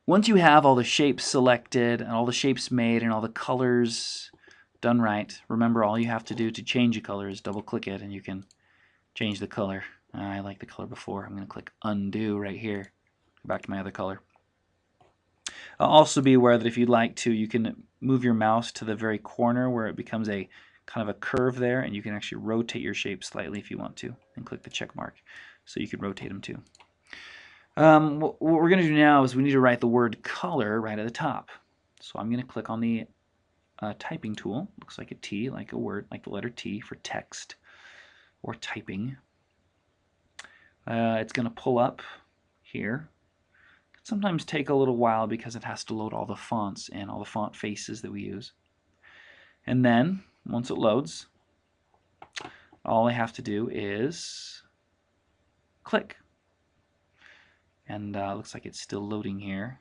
Once you have all the shapes selected and all the shapes made and all the colors done right, remember all you have to do to change a color is double click it and you can change the color. I like the color before. I'm going to click undo right here. Go back to my other color. Also be aware that if you'd like to, you can move your mouse to the very corner where it becomes a kind of a curve there, and you can actually rotate your shape slightly if you want to, and click the check mark so you can rotate them too. What we're going to do now is we need to write the word color right at the top. So I'm going to click on the typing tool. Looks like a T, like a word, like the letter T for text or typing. It's going to pull up here. It can sometimes take a little while because it has to load all the fonts and all the font faces that we use. And then, once it loads, all I have to do is click. And looks like it's still loading here.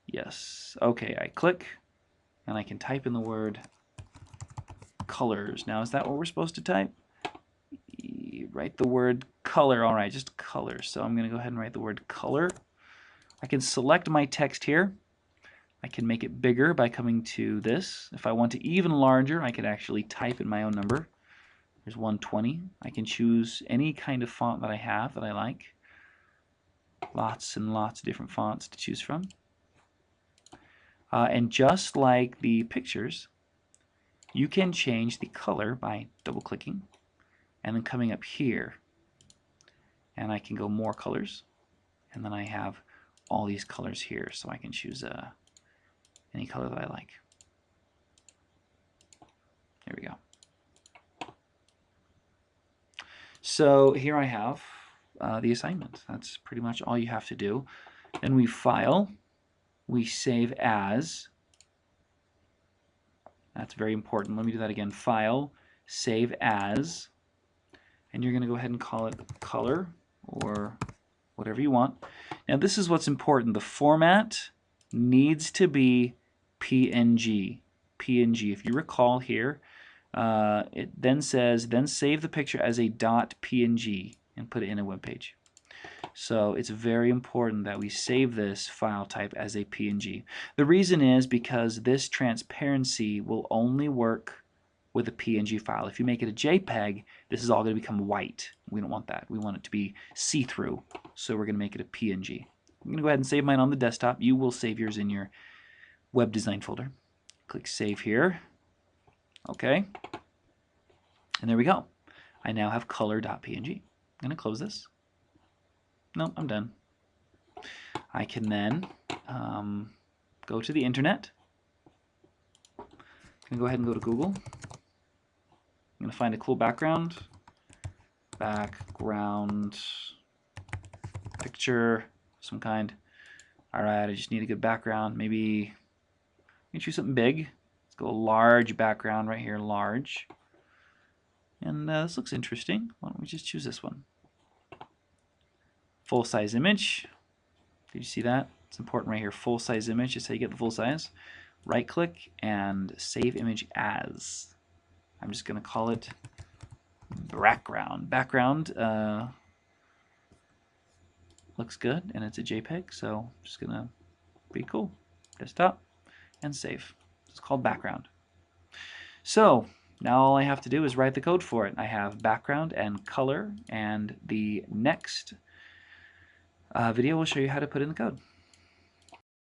Yes. Okay, I click, and I can type in the word colors. Now, is that what we're supposed to type? Write the word color. All right, just color. So I'm going to go ahead and write the word color. I can select my text here. I can make it bigger by coming to this. If I want it even larger, I could actually type in my own number. There's 120. I can choose any kind of font that I have that I like. Lots and lots of different fonts to choose from. And just like the pictures, you can change the color by double-clicking and then coming up here. And I can go more colors. And then I have all these colors here, so I can choose any color that I like. There we go. So here I have the assignment. That's pretty much all you have to do. Then we file, we save as. That's very important. Let me do that again. File, save as, and you're going to go ahead and call it color or whatever you want. Now this is what's important. The format needs to be PNG. PNG. If you recall here, it then says, then save the picture as a .png and put it in a web page. So it's very important that we save this file type as a PNG. The reason is because this transparency will only work with a PNG file. If you make it a JPEG, this is all going to become white. We don't want that. We want it to be see-through. So we're going to make it a PNG. I'm going to go ahead and save mine on the desktop. You will save yours in your web design folder. Click Save here. Okay. And there we go. I now have color.png. I'm going to close this. No, I'm done. I can then go to the internet. I'm going to go ahead and go to Google. I'm going to find a cool background. Background picture of some kind. Alright, I just need a good background. Maybe I can choose something big. Let's go large background right here, large. And this looks interesting. Why don't we just choose this one? Full size image. Did you see that? It's important right here. Full size image is how you get the full size. Right click and save image as. I'm just going to call it background. Background looks good and it's a JPEG, so I'm just going to be cool. Desktop and save. It's called background. So now all I have to do is write the code for it. I have background and color, and the next video will show you how to put in the code.